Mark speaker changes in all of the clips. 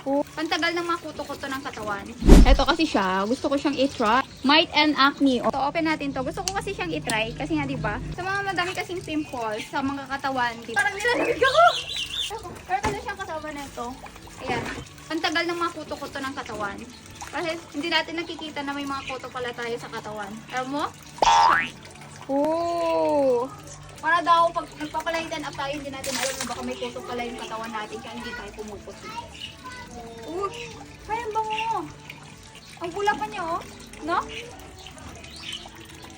Speaker 1: Pantagal ng mga kuto-kuto ng katawan. Ito kasi siya, gusto ko siyang i-try. Might and Acne. So, open natin to. Gusto ko kasi siyang i-try kasi nga 'di ba? Sa mga madami kasing pimples sa mga katawan, diba? Parang nilalamig ako. Pero ano siyang kasama nito? Ayan. Pantagal ng mga kuto-kuto ng katawan. Kasi hindi natin nakikita na may mga kuto pala tayo sa katawan. Alam mo? Oh! Para daw pag nagpapalitan up tayo, hindi natin alam na baka may kuto pala yung katawan natin kaya hindi tayo pumuputi. Ay, ang bango. Ang pula pa niya, oh. No?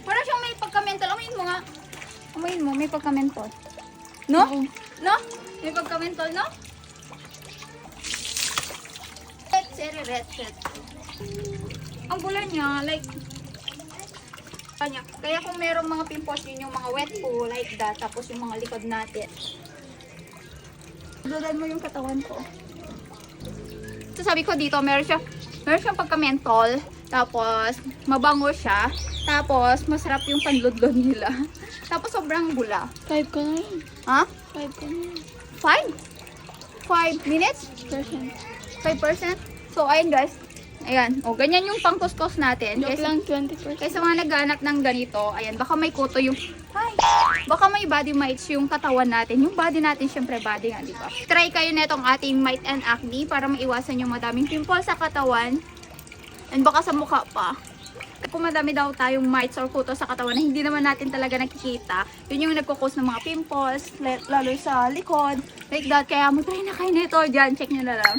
Speaker 1: Parang siyang may pagka-mental. Amayin mo nga. Amayin mo, may pagka-mental. No? No? May pagka-mental, no? Red. Ang pula niya, like, kaya kung merong mga pimples, yun yung mga wet po, like that. Tapos yung mga likod natin. Dudan mo yung katawan ko. So, sabi ko dito, meron siyang pagka-mentol, tapos mabango siya, tapos masarap yung panludlod nila. Tapos sobrang bula.
Speaker 2: 5 ka na yun.
Speaker 1: Ha?
Speaker 2: 5 ka na yun.
Speaker 1: 5 minutes? 5%? So, ayun guys. Ayan. O, ganyan yung pang-kuskus natin.
Speaker 2: Joke lang, 20%.
Speaker 1: Kaysa mga naghanap ng ganito, ayan, baka may kuto yung, baka may body mites yung katawan natin. Yung body natin, syempre body nga, di ba? Try kayo netong ating Might and Acne para maiwasan yung madaming pimples sa katawan. And baka sa mukha pa. Kung madami daw tayong mites or kuto sa katawan na hindi naman natin talaga nakikita, yun yung nagkukos ng mga pimples, lalo sa likod, like that. Kaya mo try na kayo nito, dyan, check nyo na lang.